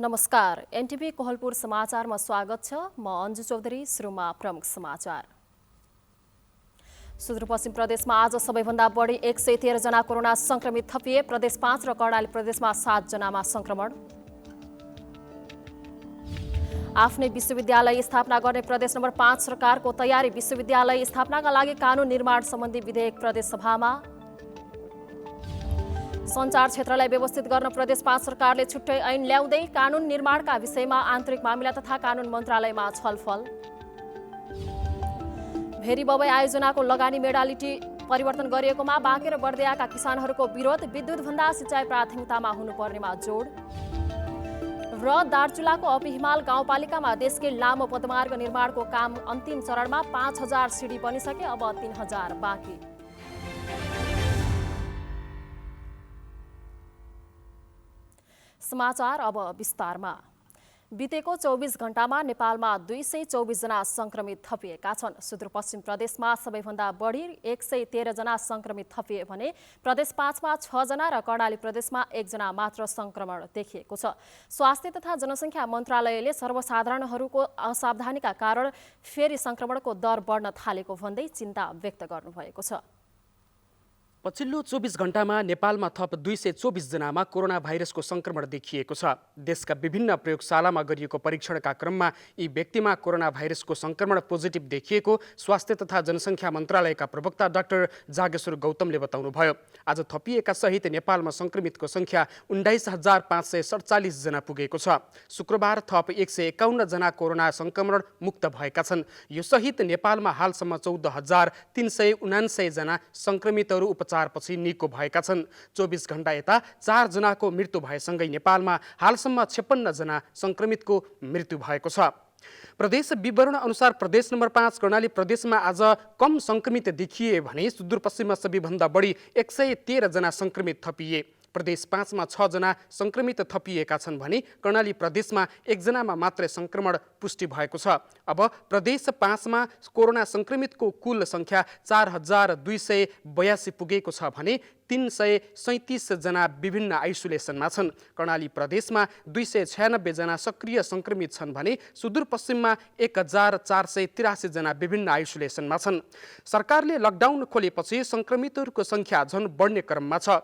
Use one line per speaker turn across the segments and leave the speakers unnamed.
नमस्कार, एनटिभी कोहलपुर समाचारमा स्वागत छ। म अन्जु चौधरी। सुरुमा प्रमुख समाचार। सुदूरपश्चिम प्रदेशमा आज सबैभन्दा बढी 113 जना कोरोना संक्रमित थपिए। प्रदेश 5 र कर्णाली प्रदेशमा 7 जनामा संक्रमण। आफ्नै विश्वविद्यालय स्थापना गर्ने प्रदेश नम्बर 5 सरकारको तयारी। विश्वविद्यालय स्थापनाका लागि कानून निर्माण सम्बन्धी विधेयक प्रदेश सभामा। सञ्चार क्षेत्रलाई व्यवस्थित गर्न प्रदेश 5 सरकारले छुट्टै ऐन ल्याउँदै। कानून निर्माणका विषयमा आन्तरिक मामिला तथा कानून मन्त्रालयमा छलफल। भेरी बबई आयोजनाको लगानी मोडालिटी परिवर्तन गरिएकोमा बाँके र बर्दियाका किसानहरूको विरोध। विद्युतभन्दा सिँचाइ प्राथमिकतामा हुनुपर्नेमा जोड। र दार्चुलाको अपिहिमाल गाउँपालिकामा देशकै लामो पदमार्ग निर्माणको काम अन्तिम चरणमा। 5000 सिडी बनिसके, अब 3000 बाँकी। समाचार अब विस्तारमा। बितेको 24 घण्टामा नेपालमा 224 जना संक्रमित थपिएका छन्। सुदूरपश्चिम प्रदेशमा सबैभन्दा बढी 113 जना संक्रमित थपिए भने प्रदेश 5 मा 6 जना र कर्णाली प्रदेशमा 1 जना मात्र संक्रमण देखिएको छ। स्वास्थ्य तथा जनसङ्ख्या मन्त्रालयले सर्वसाधारणहरूको असावधानीका कारण फेरि संक्रमणको दर बढ्न थालेको भन्दै चिन्ता व्यक्त गर्नुभएको छ।
पछिल्लो 24 घण्टामा नेपालमा थप 224 जनामा कोरोना भाइरसको संक्रमण देखिएको छ। देशका विभिन्न प्रयोगशालामा गरिएको परीक्षणका क्रममा यी व्यक्तिमा कोरोना भाइरसको संक्रमण पोजिटिभ देखिएको स्वास्थ्य तथा जनसङ्ख्या मन्त्रालयका प्रवक्ता डाक्टर जागेश्वर गौतमले बताउनुभयो। आज थपिएका सहित नेपालमा संक्रमितको सङ्ख्या 19,547 जना पुगेको छ। शुक्रबार थप 151 जना कोरोना संक्रमण मुक्त भएका छन्। यो सहित नेपालमा हालसम्म 14,379 जना संक्रमितहरू उपचारपछि निको भएका छन्। 24 घण्टा यता 4 जनाको मृत्यु भएसँगै नेपालमा हालसम्म 56 जना संक्रमितको मृत्यु भएको छ। प्रदेश विवरण अनुसार प्रदेश नम्बर 5 कर्णाली प्रदेशमा आज कम संक्रमित देखिए भने सुदूरपश्चिममा सबैभन्दा बढी 113 जना संक्रमित थपिए। प्रदेश 5 मा 6 जना संक्रमित थपिएका छन् भने कर्णाली प्रदेशमा 1 जनामा मात्रै संक्रमण पुष्टि भएको छ। अब प्रदेश 5 मा कोरोना संक्रमितको कुल संख्या 4282 पुगेको छ भने 337 जना विभिन्न आइसोलेसनमा छन्। कर्णाली प्रदेशमा 296 जना सक्रिय संक्रमित छन् भने सुदूरपश्चिममा 1483 जना विभिन्न आइसोलेसनमा छन्। सरकारले लकडाउन खोलेपछि संक्रमितहरूको संख्या झन बढ्ने क्रममा छ।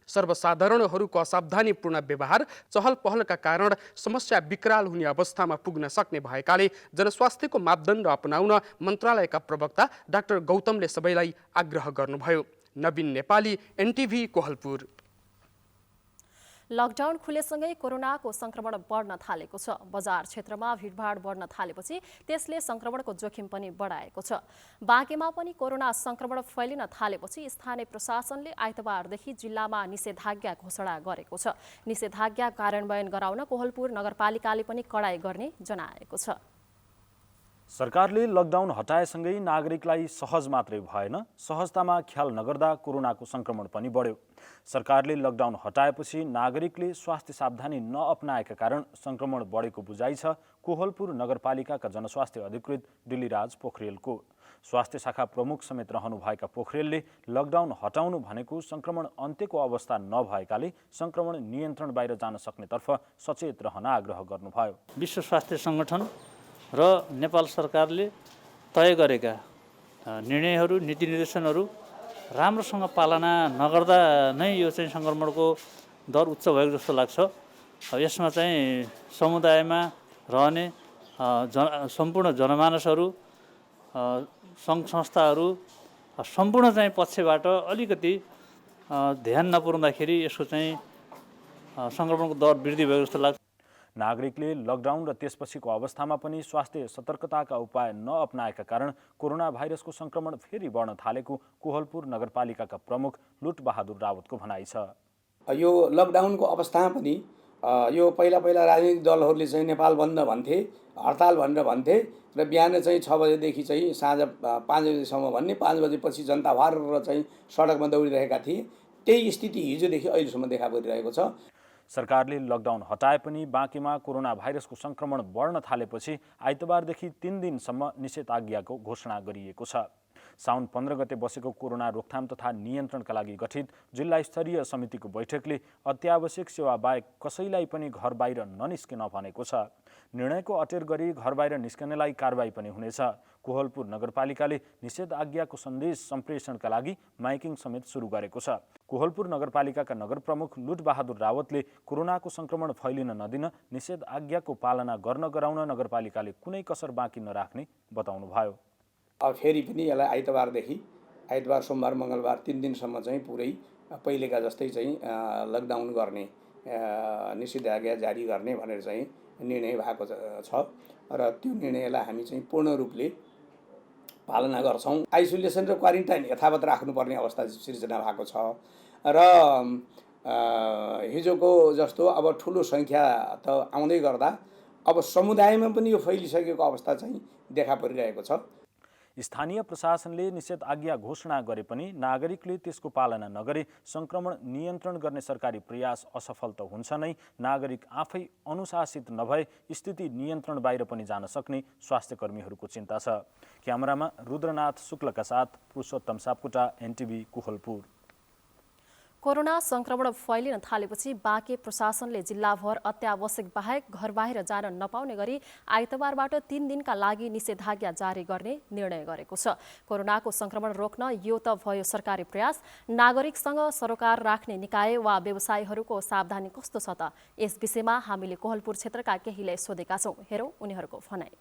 सर्वसाधारणहरूको असावधानीपूर्ण व्यवहार चहल पहलका कारण समस्या विकराल हुने अवस्थामा पुग्न सक्ने भएकाले जनस्वास्थ्यको मापदण्ड अपनाउन मन्त्रालयका प्रवक्ता डाक्टर गौतमले सबैलाई आग्रह गर्नुभयो। नवीन नेपाली, एनटिभी कोहलपुर।
लकडाउन खुलेसँगै कोरोनाको संक्रमण बढ्न थालेको छ। बजार क्षेत्रमा भिडभाड बढ्न थालेपछि त्यसले संक्रमणको जोखिम पनि बढाएको छ। बाँकेमा पनि कोरोना संक्रमण फैलिन थालेपछि स्थानीय प्रशासनले आइतबारदेखि जिल्लामा निषेधाज्ञा घोषणा गरेको छ। निषेधाज्ञा कार्यान्वयन गराउन कोहलपुर नगरपालिकाले पनि कडाई गर्ने जनाएको छ।
सरकारले लकडाउन हटाएसँगै नागरिकलाई सहज मात्रै भएन, सहजतामा ख्याल नगर्दा कोरोनाको संक्रमण पनि बढ्यो। सरकारले लकडाउन हटाएपछि नागरिकले स्वास्थ्य सावधानी नअपनाएका कारण संक्रमण बढेको बुझाइ छ कोहलपुर नगरपालिकाका जनस्वास्थ्य अधिकृत डिलिराज पोखरेलको। स्वास्थ्य शाखा प्रमुख समेत रहनुभएका पोखरेलले लकडाउन हटाउनु भनेको संक्रमण अन्त्यको अवस्था नभएकाले संक्रमण नियन्त्रण बाहिर जान सक्नेतर्फ सचेत रहन आग्रह गर्नुभयो।
विश्व स्वास्थ्य सङ्गठन र नेपाल सरकारले तय गरेका निर्णयहरू, नीति निर्देशनहरू राम्रोसँग पालना नगर्दा नै यो चाहिँ सङ्क्रमणको दर उच्च भएको जस्तो लाग्छ। यसमा चाहिँ समुदायमा रहने सम्पूर्ण जनमानसहरू, सङ्घ संस्थाहरू सम्पूर्ण चाहिँ पक्षबाट अलिकति ध्यान नपुर्याउँदाखेरि यसको चाहिँ सङ्क्रमणको दर वृद्धि भएको जस्तो लाग्छ।
नागरिकले लकडाउन र त्यसपछिको अवस्थामा पनि स्वास्थ्य सतर्कताका उपाय नअपनाएका कारण कोरोना भाइरसको संक्रमण फेरि बढ्न थालेको कोहलपुर नगरपालिकाका प्रमुख लुटबहादुर रावतको भनाइ छ।
यो लकडाउनको अवस्थामा पनि यो पहिला राजनीतिक दलहरूले चाहिँ नेपाल बन्द भन्थे, हडताल भनेर भन्थे र बिहान चाहिँ 6 बजेदेखि चाहिँ साँझ 5 बजेसम्म भन्ने, 5 बजेपछि जनता भर चाहिँ सडकमा दौडिरहेका थिए। त्यही स्थिति हिजोदेखि अहिलेसम्म देखा परिरहेको छ।
सरकारले लकडाउन हटाए पनि बाँकीमा कोरोना भाइरसको संक्रमण बढ्न थालेपछि आइतबारदेखि 3 दिनसम्म निषेधाज्ञाको घोषणा गरिएको छ। साउन 15 गते बसेको कोरोना रोकथाम तथा नियन्त्रणका लागि गठित जिल्ला स्तरीय समितिको बैठकले अत्यावश्यक सेवा बाहेक कसैलाई पनि घर बाहिर ननिस्किन भनेको छ। निर्णयको अटेर गरी घर बाहिर निस्कनेलाई कारबाही पनि हुनेछ। कोहलपुर नगरपालिकाले निषेध आज्ञाको सन्देश सम्प्रेषणका लागि माइकिङ समेत सुरु गरेको छ। कोहलपुर नगरपालिकाका नगर प्रमुख लुटबहादुर रावतले कोरोनाको संक्रमण फैलिन नदिन निषेध आज्ञाको पालना गर्न गराउन नगरपालिकाले कुनै कसर बाँकी नराख्ने बताउनुभयो।
अब फेरि पनि यसलाई आइतबार सोमबार मङ्गलबार 3 दिनसम्म चाहिँ पुरै पहिलेका जस्तै चाहिँ लकडाउन गर्ने निषेधाज्ञा जारी गर्ने भनेर चाहिँ निर्णय भएको छ र त्यो निर्णयलाई हामी चाहिँ पूर्ण रूपले पालना गर्छौँ। आइसोलेसन र क्वारेन्टाइन यथावत राख्नुपर्ने अवस्था सिर्जना भएको छ र हिजोको जस्तो अब ठुलो सङ्ख्या त आउँदै गर्दा अब समुदायमा पनि यो फैलिसकेको अवस्था चाहिँ देखा परिरहेको छ।
स्थानीय प्रशासनले निषेध आज्ञा घोषणा गरे पनि नागरिकले त्यसको पालना नगरे संक्रमण नियन्त्रण गर्ने सरकारी प्रयास असफल त हुन्छ नै, नागरिक आफै अनुशासित नभए स्थिति नियन्त्रण बाहिर पनि जान सक्ने स्वास्थ्यकर्मीहरूको चिन्ता छ। क्यामेरामा रुद्रनाथ शुक्लका साथ पुरुषोत्तम सापकोटा, एनटिभी, कोहलपुर।
कोरोना संक्रमण फैलिन थालेपछि बाँके प्रशासनले जिल्लाभर अत्यावश्यक बाहेक घर बाहिर जान नपाउने गरी आइतबारबाट 3 दिनका लागि निषेधाज्ञा जारी गर्ने निर्णय गरेको छ। कोरोनाको संक्रमण रोक्न यो त भयो सरकारी प्रयास, नागरिकसँग सरोकार राख्ने निकाय वा व्यवसायीहरूको सावधानी कस्तो छ त? यस विषयमा हामीले कोहलपुर क्षेत्रका केहीलाई सोधेका छौँ। हेरौँ उनीहरूको भनाइ।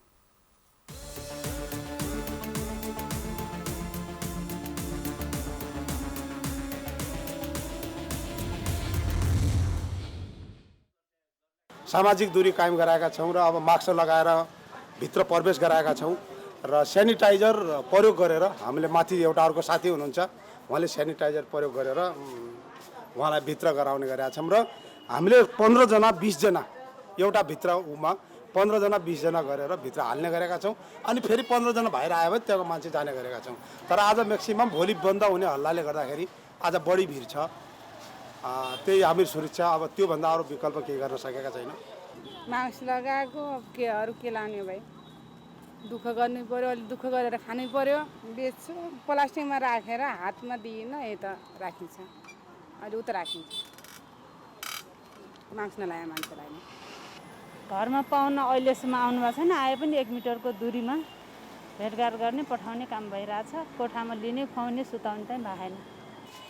सामाजिक दूरी कायम गराएका छौँ र अब मास्क लगाएर भित्र प्रवेश गराएका छौँ र सेनिटाइजर प्रयोग गरेर हामीले माथि एउटा अर्को साथी हुनुहुन्छ उहाँले सेनिटाइजर प्रयोग गरेर उहाँलाई भित्र गराउने गरेका छौँ र हामीले 15 जना 20 जना एउटा भित्र उमा 15 जना 20 जना गरेर भित्र हाल्ने गरेका छौँ अनि फेरि 15 जना बाहिर आयो भने त्यहाँको मान्छे जाने गरेका छौँ। तर आज म्याक्सिमम भोलि बन्द हुने हल्लाले गर्दाखेरि आज बढी भिड छ। त्यही हामी सुरक्षा अब त्योभन्दा अरू विकल्प केही गर्न सकेका छैन।
मास्क लगाएको के लाने भाइ, दुःख गर्नु पर्यो, अलि दुःख गरेर खानु पर्यो। बेच्छु प्लास्टिकमा राखेर हातमा दिइन यता राखिन्छ, अहिले उता राखिन्छ। मास्क नलाए मान्छेलाई
घरमा पाउन अहिलेसम्म आउनु भएको छैन। आए पनि 1 मिटरको दूरीमा भेटघाट गर्ने पठाउने काम भइरहेछ। कोठामा लिने खुवाउने सुताउने चाहिँ भएन।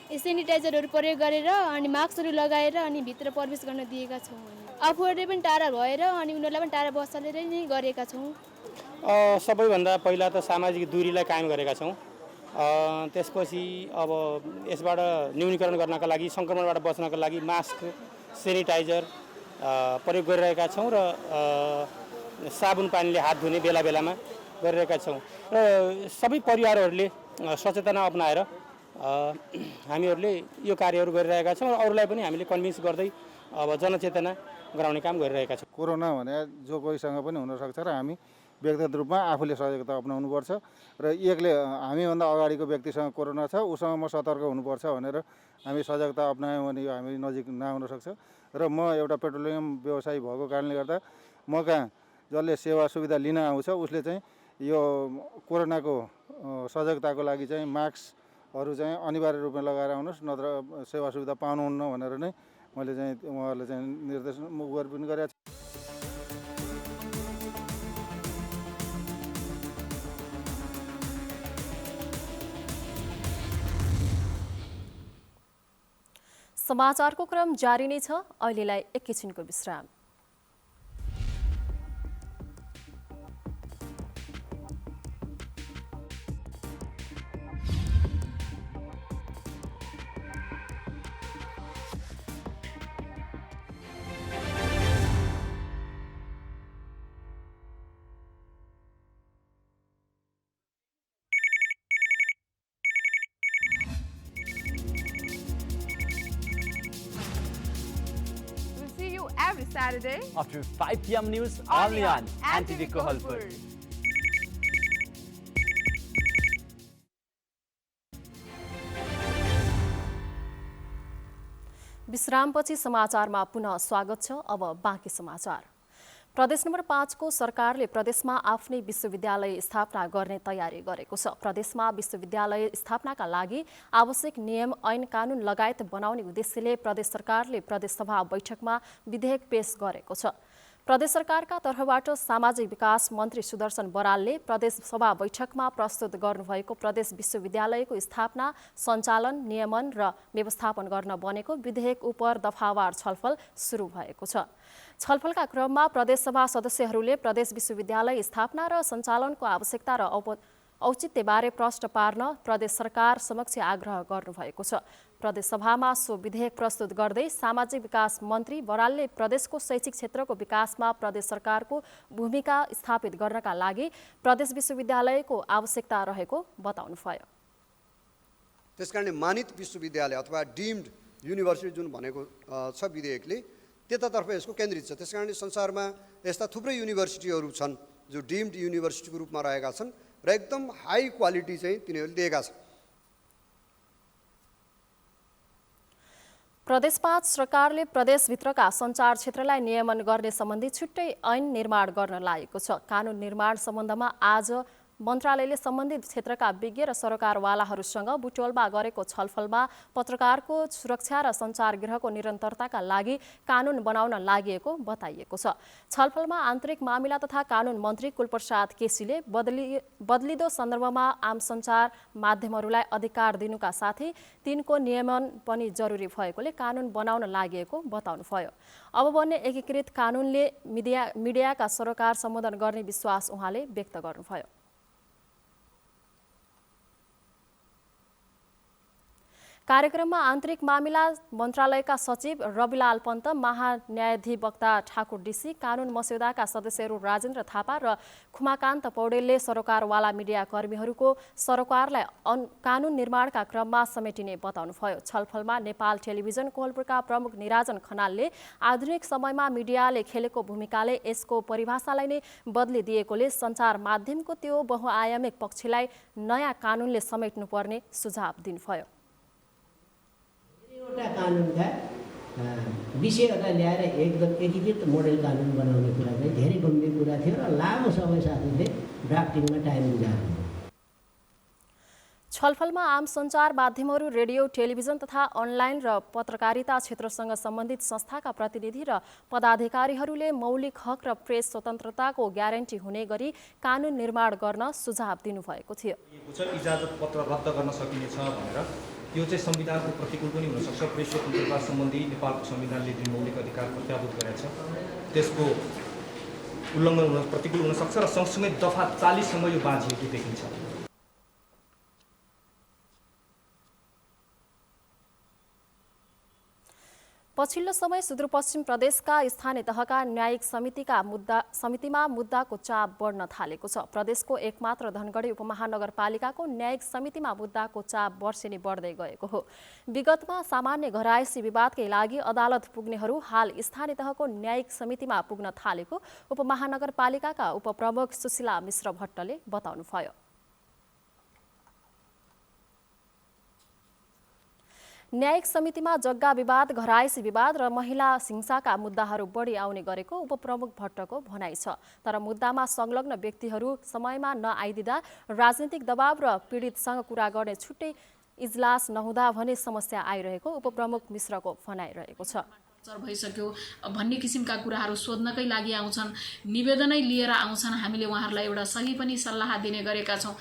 सेनिटाइजरहरू प्रयोग गरेर अनि मास्कहरू लगाएर अनि भित्र प्रवेश गर्न दिएका छौँ। आफूहरूले पनि टाढा भएर अनि उनीहरूलाई पनि टाढा बसालेर नै गरेका छौँ।
सबैभन्दा पहिला त सामाजिक दूरीलाई कायम गरेका छौँ। त्यसपछि अब यसबाट न्यूनीकरण गर्नका लागि, सङ्क्रमणबाट बच्नका लागि मास्क, सेनिटाइजर प्रयोग गरिरहेका छौँ र साबुन पानीले हात धुने बेला बेलामा गरिरहेका छौँ र सबै परिवारहरूले सचेतना अपनाएर हामीहरूले यो कार्यहरू गरिरहेका छौँ र अरूलाई पनि हामीले कन्भिन्स गर्दै अब जनचेतना गराउने काम गरिरहेका छौँ।
कोरोना भने जो कोहीसँग पनि हुनसक्छ र हामी व्यक्तिगत रूपमा आफूले सजगता अपनाउनुपर्छ र एकले हामीभन्दा अगाडिको व्यक्तिसँग कोरोना छ उसँग म सतर्क हुनुपर्छ भनेर हामी सजगता अपनायौँ भने यो हामी नजिक नआउन सक्छ। र म एउटा पेट्रोलियम व्यवसायी भएको कारणले गर्दा म कहाँ जसले सेवा सुविधा लिन आउँछ उसले चाहिँ यो कोरोनाको सजगताको लागि चाहिँ मास्कहरू चाहिँ अनिवार्य रूपमा लगाएर आउनुहोस्, नत्र सेवा सुविधा पाउनुहुन्न भनेर नै मैले चाहिँ उहाँहरूलाई चाहिँ निर्देशन पनि गरेको छु।
समाचारको क्रम जारी नै छ। अहिलेलाई एकैछिनको विश्राम।
Every Saturday
after 5 p.m. news only on NTV Kohalpur.
विश्रामपछि समाचारमा पुनः स्वागत छ। अब बाँकी समाचार। प्रदेश नम्बर 5 को सरकारले प्रदेशमा आफ्नै विश्वविद्यालय स्थापना गर्ने तयारी गरेको छ। प्रदेशमा विश्वविद्यालय स्थापनाका लागि आवश्यक नियम, ऐन कानून लगायत बनाउने उद्देश्यले प्रदेश सरकारले प्रदेशसभा बैठकमा विधेयक पेश गरेको छ। प्रदेश सरकारका तर्फबाट सामाजिक विकास मन्त्री सुदर्शन बरालले प्रदेश सभा बैठकमा प्रस्तुत गर्नुभएको प्रदेश विश्वविद्यालयको स्थापना, सञ्चालन, नियमन र व्यवस्थापन गर्न बनेको विधेयक उप दफावार छलफल सुरु भएको छ। छलफलका क्रममा प्रदेशसभा सदस्यहरूले प्रदेश विश्वविद्यालय स्थापना र सञ्चालनको आवश्यकता र औचित्यबारे प्रश्न पार्न प्रदेश सरकार समक्ष आग्रह गर्नुभएको छ। प्रदेशसभामा सो विधेयक प्रस्तुत गर्दै सामाजिक विकास मन्त्री बरालले प्रदेशको शैक्षिक क्षेत्रको विकासमा प्रदेश सरकारको भूमिका स्थापित गर्नका लागि प्रदेश विश्वविद्यालयको आवश्यकता रहेको बताउनुभयो।
त्यसकारणले मानित विश्वविद्यालय अथवा डिम्ड युनिभर्सिटी जुन भनेको छ विधेयकले त्यतातर्फ यसको केन्द्रित छ। त्यसकारणले संसारमा यस्ता थुप्रै युनिभर्सिटीहरू छन् जो डिम्ड युनिभर्सिटीको रूपमा रहेका छन् र एकदम हाई क्वालिटी चाहिँ तिनीहरूले दिएका छन्।
प्रदेश 5 सरकारले प्रदेशभित्रका सञ्चार क्षेत्रलाई नियमन गर्ने सम्बन्धी छुट्टै ऐन निर्माण गर्न लागेको छ। कानुन निर्माण सम्बन्धमा आज मन्त्रालयले सम्बन्धित क्षेत्रका विज्ञ र सरकारवालाहरूसँग बुटोलमा गरेको छलफलमा पत्रकारको सुरक्षा र सञ्चार गृहको निरन्तरताका लागि कानुन बनाउन लागि बताइएको छ। छलफलमा आन्तरिक मामिला तथा कानुन मन्त्री कुलप्रसाद केसीले बदलिदो सन्दर्भमा आम सञ्चार माध्यमहरूलाई अधिकार दिनुका साथै तिनको नियमन पनि जरुरी भएकोले कानुन बनाउन लागि बताउनुभयो। अब बन्ने एकीकृत कानुनले मिडियाका सरोकार सम्बोधन गर्ने विश्वास उहाँले व्यक्त गर्नुभयो। कार्यक्रममा आन्तरिक मामिला मन्त्रालयका सचिव रविलाल पन्त, महान्यायाधिवक्ता ठाकुर डीसी, कानुन मस्यौदाका सदस्यहरू राजेन्द्र थापा र खुमाकान्त पौडेलले सरोकारवाला मिडियाकर्मीहरूको सरोकारलाई कानुन निर्माणका क्रममा समेटिने बताउनुभयो। छलफलमा नेपाल टेलिभिजन कोहलपुरका प्रमुख निराजन खनालले आधुनिक समयमा मिडियाले खेलेको भूमिकाले यसको परिभाषालाई नै बदलिदिएकोले सञ्चार माध्यमको त्यो बहुआयामिक पक्षलाई नयाँ कानुनले समेट्नुपर्ने सुझाव दिनुभयो।
एउटा कानुनका विषयहरूलाई ल्याएर एकदम एकीकृत मोडेल कानुन बनाउने कुरा चाहिँ धेरै गम्भीर कुरा थियो र लामो समय साथीले ड्राफ्टिङमा टाइम गुजार्नु।
छलफलमा आम सञ्चार माध्यमहरू, रेडियो, टेलिभिजन तथा अनलाइन र पत्रकारिता क्षेत्रसँग सम्बन्धित संस्थाका प्रतिनिधि र पदाधिकारीहरूले मौलिक हक र प्रेस स्वतन्त्रताको ग्यारेन्टी हुने गरी कानुन निर्माण गर्न सुझाव दिनुभएको थियो।
इजाजत पत्र रद्द गर्न सकिनेछ भनेर यो चाहिँ संविधानको प्रतिकूल पनि हुनसक्छ। प्रेस स्वतन्त्रता सम्बन्धी नेपालको संविधानले जुन मौलिक अधिकार प्रत्याभूत गरेको छ त्यसको उल्लङ्घन हुन प्रतिकूल हुनसक्छ र सँगसँगै दफा 40 सम्म यो बाँझिएको देखिन्छ।
पछिल्लो समय सुदूरपश्चिम प्रदेशका स्थानीय तहका न्यायिक समितिमा मुद्दाको चाप बढ्न थालेको छ। प्रदेशको एकमात्र धनगढी उपमहानगरपालिकाको न्यायिक समितिमा मुद्दाको चाप वर्षेनी बढ्दै गएको हो। विगतमा सामान्य घरायसी विवादकै लागि अदालत पुग्नेहरू हाल स्थानीय तहको न्यायिक समितिमा पुग्न थालेको उपमहानगरपालिकाका उपप्रमुख सुशीला मिश्र भट्टले बताउनुभयो। न्यायिक समितिमा जग्गा विवाद, घरायसी विवाद र महिला हिंसाका मुद्दाहरू बढी आउने गरेको उपप्रमुख भट्टको भनाइ छ। तर मुद्दामा संलग्न व्यक्तिहरू समयमा नआइदिँदा राजनीतिक दबाव र पीडितसँग कुरा गर्ने छुट्टै इजलास नहुँदा भने समस्या आइरहेको उपप्रमुख मिश्रको भनाइरहेको छ।
भइसक्यो भन्ने किसिमका कुराहरू सोध्नकै लागि आउँछन्, निवेदनै लिएर आउँछन्। हामीले उहाँहरूलाई एउटा सही पनि सल्लाह दिने गरेका छौँ।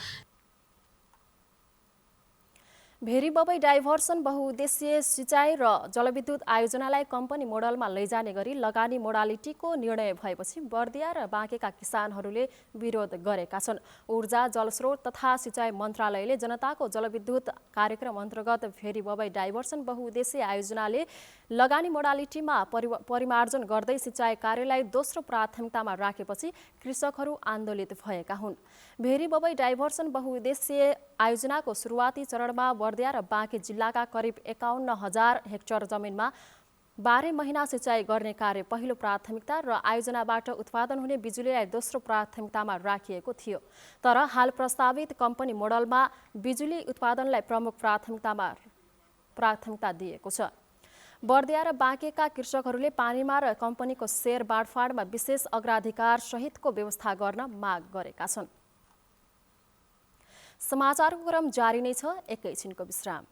भेरी बबई डाइभर्सन बहुउद्देश्यीय सिँचाइ र जलविद्युत आयोजनालाई कम्पनी मोडलमा लैजाने गरी लगानी मोडालिटीको निर्णय भएपछि बर्दिया र बाँकेका किसानहरूले विरोध गरेका छन्। ऊर्जा, जलस्रोत तथा सिँचाइ मन्त्रालयले जनताको जलविद्युत कार्यक्रम अन्तर्गत भेरी बबई डाइभर्सन बहुउद्देश्यीय आयोजनाले लगानी मोडालिटीमा परिमार्जन गर्दै सिँचाइ कार्यलाई दोस्रो प्राथमिकतामा राखेपछि कृषकहरू आन्दोलित भएका हुन्। भेरी बबई डाइभर्सन बहुउद्देश्यीय आयोजनाको सुरुवाती चरणमा बर्दिया र बाँके जिल्लाका करिब 51,000 हेक्टर जमिनमा 12 महिना सिँचाइ गर्ने कार्य पहिलो प्राथमिकता र आयोजनाबाट उत्पादन हुने बिजुलीलाई दोस्रो प्राथमिकतामा राखिएको थियो। तर हाल प्रस्तावित कम्पनी मोडलमा बिजुली उत्पादनलाई प्रमुख प्राथमिकता दिएको छ। बर्दिया र बाँकेका कृषकहरूले पानीमा र कम्पनीको सेयर बाँडफाँडमा विशेष अग्राधिकार सहितको व्यवस्था गर्न माग गरेका छन्। समाचारको क्रम जारी नै छ, एकैछिनको विश्राम।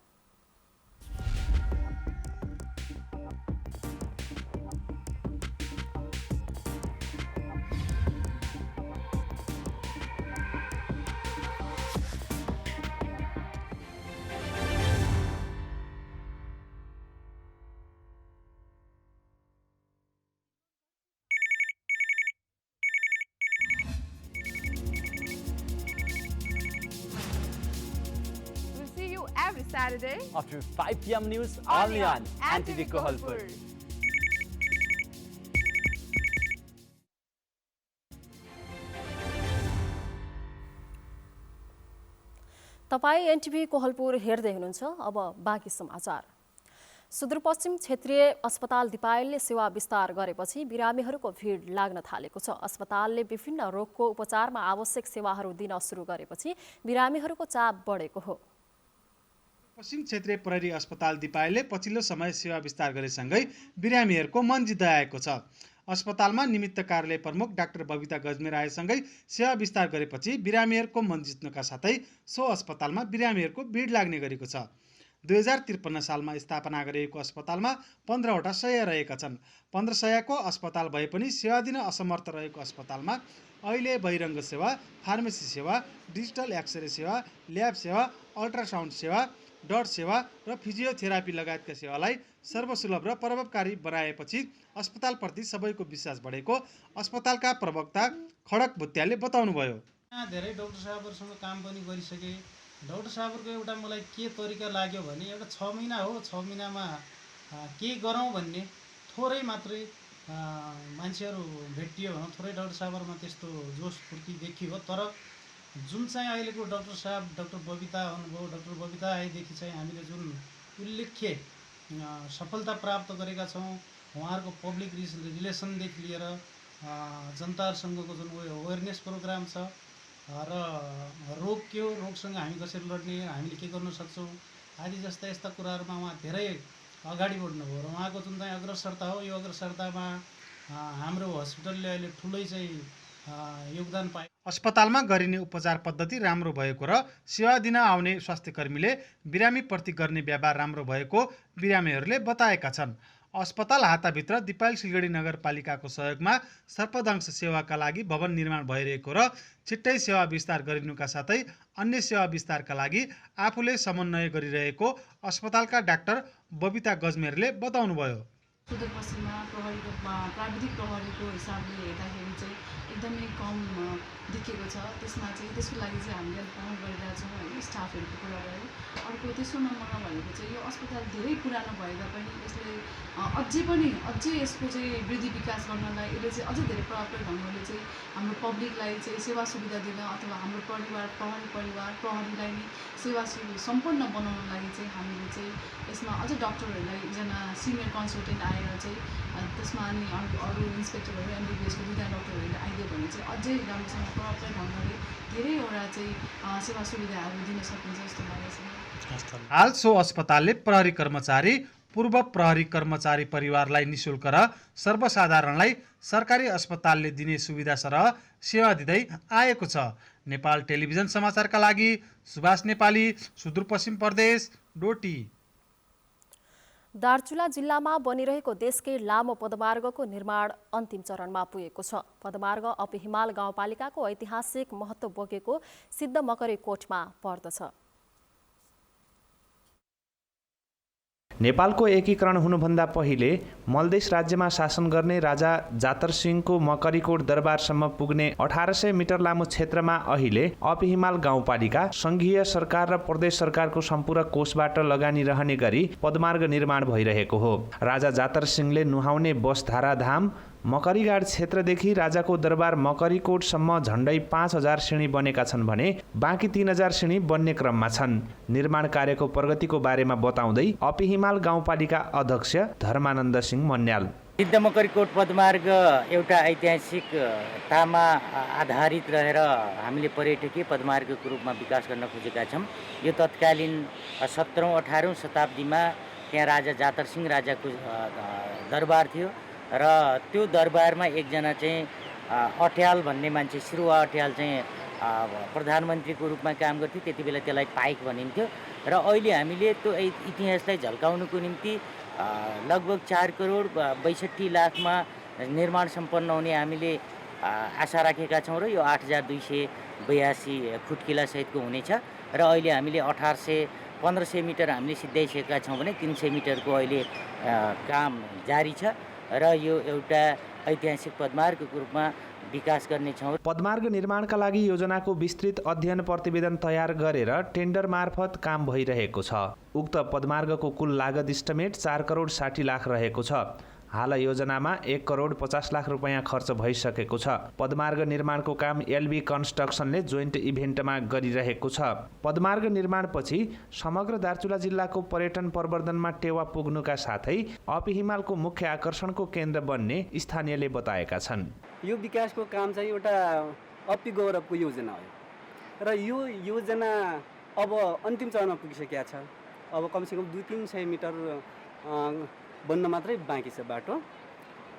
Every Saturday
after 5 p.m. news only on NTV Kohalpur.
तपाईं एनटिभी कोहलपुर हेर्दै हुनुहुन्छ। अब बाँकी समाचार। सुदूरपश्चिम क्षेत्रीय अस्पताल दिपायलले सेवा विस्तार गरेपछि बिरामीहरूको भिड लाग्न थालेको छ। अस्पतालले विभिन्न रोगको उपचारमा आवश्यक सेवाहरू दिन सुरु गरेपछि बिरामीहरूको चाप बढेको हो।
पश्चिम क्षेत्रीय प्रहरी अस्पताल दिपायलले पछिल्लो समय सेवा विस्तार गरेसँगै बिरामीहरूको मन जित्दै छ। अस्पतालमा निमित्त कार्यालय प्रमुख डाक्टर बबिता गजमेर आएसँगै सेवा विस्तार गरेपछि बिरामीहरूको मन जित्नका साथै सो अस्पतालमा बिरामीहरूको भिड लाग्ने गरेको छ। 2053 सालमा स्थापना गरिएको अस्पतालमा 15वटा शय्या रहेका छन्। 15 शय्याको अस्पताल भए पनि सेवा दिन असमर्थ रहेको अस्पतालमा अहिले बहिरङ्ग सेवा, फार्मेसी सेवा, डिजिटल एक्सरे सेवा, ल्याब सेवा, अल्ट्रासाउन्ड सेवा, डट सेवा र फिजियोथेरापी लगायतका सेवालाई सर्वसुलभ र प्रभावकारी बनाएपछि अस्पतालप्रति सबैको विश्वास बढेको अस्पतालका प्रवक्ता खडक भुत्याले बताउनुभयो।
धेरै डाक्टर साहबहरुसँग काम पनि गरिसके। डाक्टर साहबहरुको एउटा मलाई के तरिका लाग्यो भने एउटा 6 महिना हो, 6 महिनामा के गरौँ भन्ने थोरै मात्रै मान्छेहरू भेटियो भने थोरै डाक्टर साहबहरुमा त्यस्तो जोश फुर्ती देखियो। तर जुन चाहिँ अहिलेको डाक्टर साहब डाक्टर बबिता हुनुभयो, डाक्टर बबिता आएदेखि चाहिँ हामीले जुन उल्लेख्य सफलता प्राप्त गरेका छौँ। उहाँहरूको पब्लिक रिलेसनदेखि लिएर जनतासँगको जुन अवेरनेस प्रोग्राम छ र रोग के हो, रोगसँग हामी कसरी लड्ने, हामीले के गर्न सक्छौँ आदि जस्ता यस्ता कुराहरूमा उहाँ धेरै अगाडि बढ्नुभयो र उहाँको जुन चाहिँ अग्रसरता हो, यो अग्रसरतामा हाम्रो हस्पिटलले अहिले ठुलै चाहिँ योगदान पाए।
अस्पतालमा गरिने उपचार पद्धति राम्रो भएको र सेवा दिन आउने स्वास्थ्यकर्मीले बिरामीप्रति गर्ने व्यवहार राम्रो भएको बिरामीहरूले बताएका छन्। अस्पताल हाताभित्र दिपायल सिलगढी नगरपालिकाको सहयोगमा सर्पदंश सेवाका लागि भवन निर्माण भइरहेको र छिट्टै सेवा विस्तार गरिनुका साथै अन्य सेवा विस्तारका लागि आफूले समन्वय गरिरहेको अस्पतालका डाक्टर बबिता गजमेरले बताउनुभयो।
सुदूरपश्चिममा प्रहरीको प्राविधिक प्रहरीको हिसाबले हेर्दाखेरि चाहिँ एकदमै कम देखिएको छ। त्यसमा चाहिँ त्यसको लागि चाहिँ हामीले पहल गरिरहेका छौँ होइन, स्टाफहरूको कुरा गऱ्यो। अर्को तेस्रो नम्बरमा भनेको चाहिँ यो अस्पताल धेरै पुरानो भए तापनि यसले अझै यसको चाहिँ वृद्धि विकास गर्नलाई यसले चाहिँ अझै धेरै प्रभावकारी ढङ्गले चाहिँ हाम्रो पब्लिकलाई चाहिँ सेवा सुविधा दिन अथवा हाम्रो प्रहरीलाई नै सेवा सम्पन्न बनाउन लागि चाहिँ हामीले चाहिँ यसमा अझ डक्टरहरूलाई एकजना सिनियर कन्सल्टेन्ट आएर चाहिँ त्यसमा अनि अरू इन्सपेक्टरहरू एमबिबिएसको 2जना डक्टरहरूले आइदियो भने चाहिँ अझै राम्रोसँग प्रभावकारी ढङ्गले धेरैवटा चाहिँ सेवा सुविधाहरू दिन सकिन्छ जस्तो लागेको छ।
हाल सो अस्पतालले प्रहरी कर्मचारी, पूर्व प्रहरी कर्मचारी परिवारलाई निःशुल्क र सर्वसाधारणलाई सरकारी अस्पतालले दिने सुविधा सरह सेवा दिँदै आएको छ। नेपाल टेलिभिजन समाचारका लागि सुभाष नेपाली, सुदूरपश्चिम प्रदेश, डोटी।
दार्चुला जिल्लामा बनिरहेको देशकै लामो पदमार्गको निर्माण अन्तिम चरणमा पुगेको छ। पदमार्ग अप हिमाल गाउँपालिकाको ऐतिहासिक महत्त्व बोकेको सिद्धमकरी कोटमा पर्दछ।
नेपालको एकीकरण हुनुभन्दा पहिले मल्देश राज्यमा शासन गर्ने राजा जातरसिंहको मकरीकोट दरबारसम्म पुग्ने 1800 मिटर लामो क्षेत्रमा अहिले अप हिमाल गाउँपालिका संघीय सरकार र प्रदेश सरकारको सम्पूरक कोषबाट लगानी रहने गरी पदमार्ग निर्माण भइरहेको हो। राजा जातरसिंहले नुहाउने बसधारा धाम मकरीघाट क्षेत्रदेखि राजाको दरबार मकरीकोटसम्म झण्डै 5000 सिँढी बनेका छन् भने बाँकी 3000 सिँढी बन्ने क्रममा छन्। निर्माण कार्यको प्रगतिको बारेमा बताउँदै अपी हिमाल गाउँपालिका अध्यक्ष धर्मानन्द सिंह मन्याल,
सिद्धमकरीकोट पदमार्ग एउटा ऐतिहासिकतामा आधारित रहेर हामीले पर्यटकीय पदमार्गको रूपमा विकास गर्न खोजेका छौँ। यो तत्कालीन 17औं 18औं शताब्दीमा त्यहाँ राजा जातर सिंह राजाको दरबार थियो र त्यो दरबारमा एकजना चाहिँ अट्याल भन्ने मान्छे सिरुवा अट्याल चाहिँ प्रधानमन्त्रीको रूपमा काम गर्थ्यो। त्यति बेला त्यसलाई पाइक भनिन्थ्यो र अहिले हामीले त्यो इतिहासलाई झल्काउनुको निम्ति लगभग 4 करोड 62 लाखमा निर्माण सम्पन्न हुने हामीले आशा राखेका छौँ र यो 8282 खुट्किला सहितको हुनेछ र अहिले हामीले 1500 मिटर हामीले सिद्ध्याइसकेका छौँ भने 300 मिटरको अहिले काम जारी छ र यो एउटा ऐतिहासिक पदमार्गको रूपमा विकास गर्नेछौँ।
पदमार्ग निर्माणका लागि योजनाको विस्तृत अध्ययन प्रतिवेदन तयार गरेर टेन्डर मार्फत काम भइरहेको छ। उक्त पदमार्गको कुल लागत इस्टिमेट 4 करोड 60 लाख रहेको छ। हाल योजनामा 1 करोड 50 लाख रुपैयाँ खर्च भइसकेको छ। पदमार्ग निर्माणको काम एलबी कन्स्ट्रक्सनले जोइन्ट इभेन्टमा गरिरहेको छ। पदमार्ग निर्माणपछि समग्र दार्चुला जिल्लाको पर्यटन प्रवर्धनमा टेवा पुग्नुका साथै अपी हिमालको मुख्य आकर्षणको केन्द्र बन्ने स्थानीयले बताएका छन्।
यो विकासको काम चाहिँ एउटा अपी गौरवको योजना हो र यो योजना अब अन्तिम चरणमा पुगिसकेको छ। अब कमसेकम 200-300 मिटर बन्न मात्रै बाँकी छ बाटो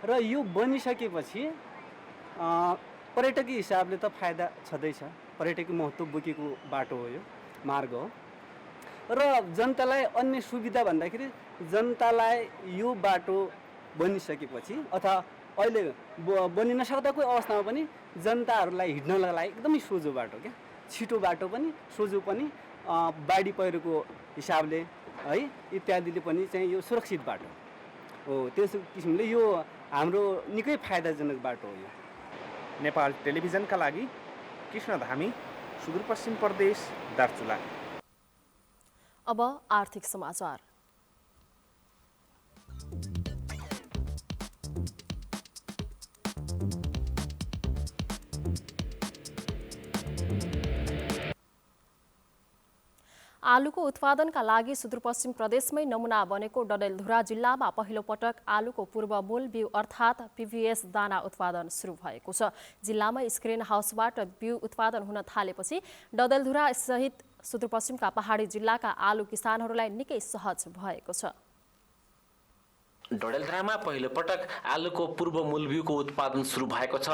र यो बनिसकेपछि पर्यटकीय हिसाबले त फाइदा छँदैछ। पर्यटकीय महत्त्व बोकेको बाटो हो, यो मार्ग हो र जनतालाई अन्य सुविधा भन्दाखेरि जनतालाई यो बाटो बनिसकेपछि अथवा अहिले बनिन सक्दाको अवस्थामा पनि जनताहरूलाई हिँड्नका लागि एकदमै सोझो बाटो क्या, छिटो बाटो पनि सोझो पनि बाढी पहिरोको हिसाबले है इत्यादिले पनि चाहिँ यो सुरक्षित बाटो हो। त्यस किसिमले यो हाम्रो निकै फाइदाजनक बाटो हो। यो
नेपाल टेलिभिजनका लागि कृष्ण धामी, सुदूरपश्चिम प्रदेश, दार्चुला।
अब आर्थिक समाचार। आलुको उत्पादनका लागि सुदूरपश्चिम प्रदेशमै नमुना बनेको डडेलधुरा जिल्लामा पहिलो पटक आलुको पूर्व मूल बिउ अर्थात् पीभीएस दाना उत्पादन सुरु भएको छ। जिल्लामा स्क्रिन हाउसबाट बिउ उत्पादन हुन थालेपछि डडेलधुरा सहित सुदूरपश्चिमका पहाडी जिल्लाका आलु किसानहरूलाई निकै सहज भएको छ।
डडेलधुरामा पहिलो पटक आलुको पूर्व मूल बिउको उत्पादन सुरु भएको छ।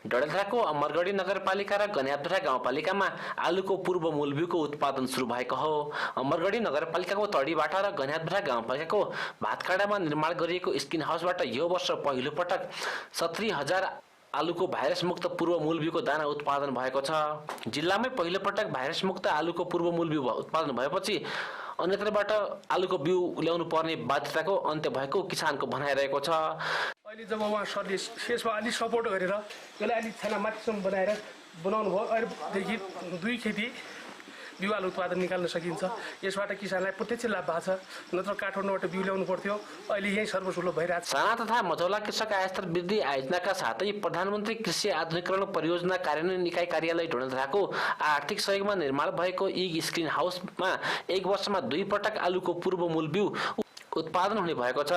डडेलधुराको अमरगढी नगरपालिका र गन्याधुरा गाउँपालिकामा आलुको पूर्व मूल बिउको उत्पादन सुरु भएको हो। अमरगढी नगरपालिकाको तडीबाट र गन्याधुरा गाउँपालिकाको भातखाडामा निर्माण गरिएको स्किन हाउसबाट यो वर्ष पहिलो पटक 70,000 आलुको भाइरस मुक्त पूर्व मूल बिउको दाना उत्पादन भएको छ। जिल्लामै पहिलो पटक भाइरस मुक्त आलुको पूर्व मूल बिउ उत्पादन भएपछि अन्यत्रबाट आलुको बिउ ल्याउनु पर्ने बाध्यताको अन्त्य भएको किसानको भनाइरहेको छ।
अहिले जब उहाँ सरले यसमा अलिक सपोर्ट गरेर यसलाई अलिक छाना माथिसम्म बनाउनु भयो, अहिलेदेखि 2 खेती बिउ आलु उत्पादन निकाल्न सकिन्छ। यसबाट किसानलाई प्रत्यक्ष लाभ भएको छ, नत्र काठमाडौँबाट बिउ ल्याउनु पर्थ्यो, अहिले यही सर्वसुलभ भइरहेको छ।
साना तथा मझौला कृषक आयस्तर वृद्धि आयोजनाका साथै प्रधानमन्त्री कृषि आधुनिकीकरण परियोजना कार्यान्वयन इकाइ कार्यालय डडेलधुराको आर्थिक सहयोगमा निर्माण भएको यी स्क्रिन हाउसमा 1 वर्षमा 2 पटक आलुको पूर्व मूल बिउ उत्पादन हुने भएको छ।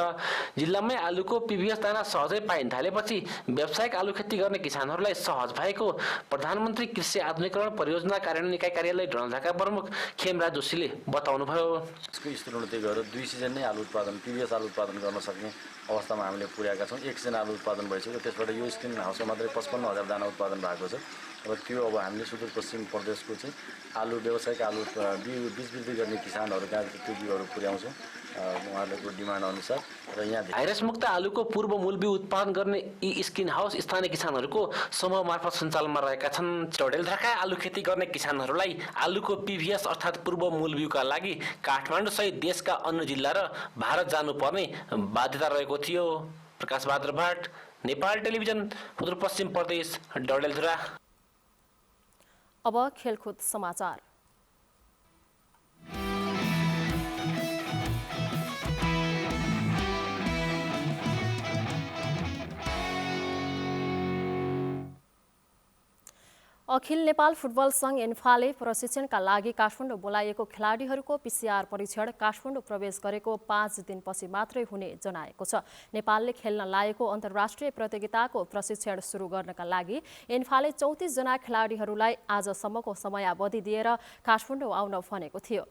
जिल्लामै आलुको पीभीएस दाना सहजै पाइन थालेपछि व्यावसायिक आलु खेती गर्ने किसानहरूलाई सहज भएको प्रधानमन्त्री कृषि आधुनिकीकरण परियोजना कार्यान्वयन इकाइ कार्यालय डडेलधुराका प्रमुख खेमराज जोशीले बताउनुभयो।
यसको स्तरोन्नति गरेर 2 सिजन नै आलु उत्पादन पीभीएस आलु उत्पादन गर्न सक्ने अवस्थामा हामीले पुर्याएका छौँ। 1 सिजन आलु उत्पादन भइसक्यो, त्यसबाट यो स्क्रिन हाउसमा मात्रै 55,000 दाना उत्पादन भएको छ। अब त्यो अब हामीले सुदूरपश्चिम प्रदेशको चाहिँ आलु व्यावसायिक आलु बिउ बीज वृद्धि गर्ने किसानहरूका त्यो बिउहरू पुर्याउँछौँ उहाँहरूको डिमान्ड अनुसार। र यहाँ
भाइरस मुक्त आलुको पूर्व मूल बिउ उत्पादन गर्ने यी स्किन हाउस स्थानीय किसानहरूको समूह मार्फत सञ्चालनमा रहेका छन्। डडेलधुराका आलु खेती गर्ने किसानहरूलाई आलुको पीभीएस अर्थात् पूर्व मूल बिउका लागि काठमाडौँ सहित देशका अन्य जिल्ला र भारत जानुपर्ने बाध्यता रहेको थियो। प्रकाश बहादुर भाट, नेपाल टेलिभिजन, सुदूरपश्चिम प्रदेश, डडेलधुरा।
अब खेलकुद समाचार। अखिल नेपाल फुटबल सङ्घ एन्फाले प्रशिक्षणका लागि काठमाडौँ बोलाइएको खेलाडीहरूको पीसीआर परीक्षण काठमाडौँ प्रवेश गरेको 5 दिनपछि मात्रै हुने जनाएको छ। नेपालले खेल्न लागेको अन्तर्राष्ट्रिय प्रतियोगिताको प्रशिक्षण सुरु गर्नका लागि एन्फाले 34 जना खेलाडीहरूलाई आजसम्मको समयावधि दिएर काठमाडौँ आउन भनेको थियो।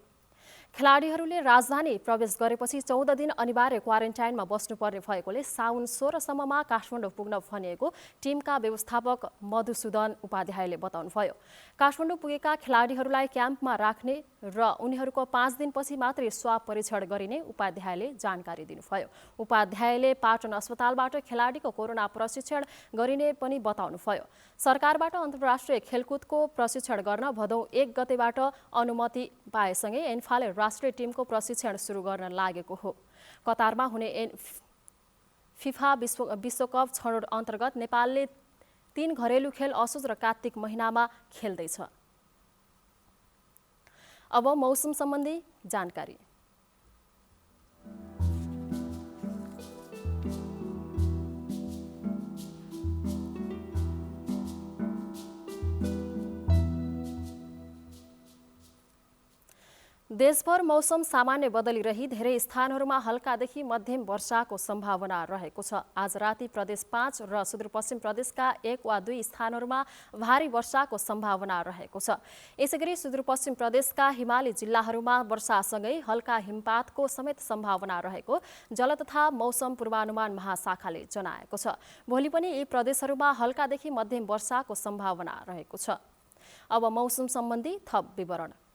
खेलाडीहरूले राजधानी प्रवेश गरेपछि 14 दिन अनिवार्य क्वारेन्टाइनमा बस्नुपर्ने भएकोले साउन 16 सम्ममा काठमाडौँ पुग्न भनिएको टिमका व्यवस्थापक मधुसूदन उपाध्यायले बताउनुभयो। काठमाडौँ पुगेका खेलाडीहरूलाई क्याम्पमा राख्ने र उनीहरूको 5 दिनपछि मात्रै स्वाब परीक्षण गरिने उपाध्यायले जानकारी दिनुभयो। उपाध्यायले पाटन अस्पतालबाट खेलाडीको कोरोना प्रशिक्षण गरिने पनि बताउनुभयो। सरकारबाट अन्तर्राष्ट्रिय खेलकुदको प्रशिक्षण गर्न भदौ 1 गतेबाट अनुमति पाएसँगै एन्फाले राष्ट्रिय टिमको प्रशिक्षण सुरु गर्न लागेको हो। कतारमा हुने फिफा विश्वकप छनौट अन्तर्गत नेपालले 3 घरेलु खेल असोज र कार्तिक महिनामा खेल्दैछ। अब मौसम सम्बन्धी जानकारी। देशभर मौसम सामान्य बदलिरही धेरै स्थानहरूमा हल्कादेखि मध्यम वर्षाको सम्भावना रहेको छ। आज राति प्रदेश 5 र सुदूरपश्चिम प्रदेशका 1 वा 2 स्थानहरूमा भारी वर्षाको सम्भावना रहेको छ। यसैगरी सुदूरपश्चिम प्रदेशका हिमाली जिल्लाहरूमा वर्षासँगै हल्का हिमपातको समेत सम्भावना रहेको जल तथा मौसम पूर्वानुमान महाशाखाले जनाएको छ। भोलि पनि यी प्रदेशहरूमा हल्कादेखि मध्यम वर्षाको सम्भावना रहेको छ। अब मौसम सम्बन्धी थप विवरण।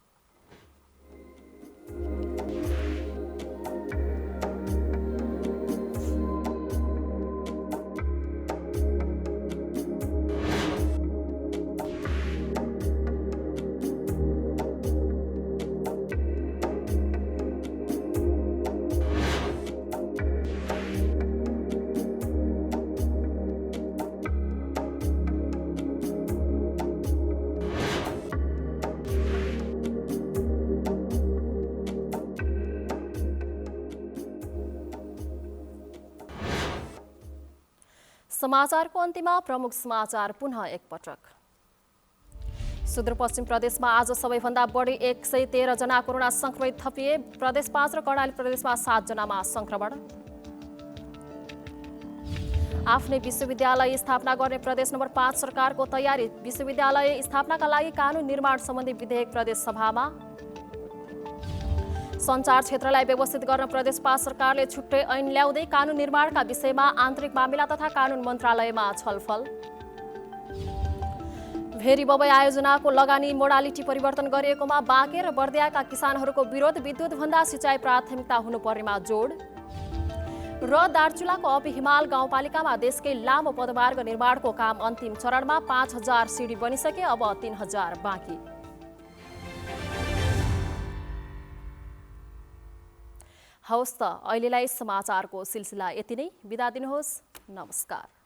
समाचारको अन्त्यमा प्रमुख समाचार पुनः एकपटक। सुदूरपश्चिम प्रदेशमा आज सबैभन्दा बढी 113 जना कोरोना संक्रमित थपिए। प्रदेश 5 र कर्णाली प्रदेशमा 7 जनामा संक्रमण। आफ्नै विश्वविद्यालय स्थापना गर्ने प्रदेश नम्बर 5 सरकारको तयारी। विश्वविद्यालय स्थापनाका लागि कानुन निर्माण सम्बन्धी विधेयक प्रदेश सभामा। सञ्चार क्षेत्रलाई व्यवस्थित गर्न प्रदेश 5 सरकारले छुट्टै ऐन ल्याउँदै कानुन निर्माणका विषयमा आन्तरिक मामिला तथा कानुन मन्त्रालयमा छलफल। भेरी बबई आयोजनाको लगानी मोडालिटी परिवर्तन गरिएकोमा बाँके र बर्दियाका किसानहरूको विरोध। विद्युतभन्दा सिँचाइ प्राथमिकता हुनुपर्नेमा जोड। र दार्चुलाको अपी हिमाल गाउँपालिकामा देशकै लामो पदमार्ग निर्माणको काम अन्तिम चरणमा। 5000 सिडी बनिसके, अब 3000 बाँकी। हवस् त, अहिलेलाई समाचारको सिलसिला यति नै। बिदा दिनुहोस्। नमस्कार।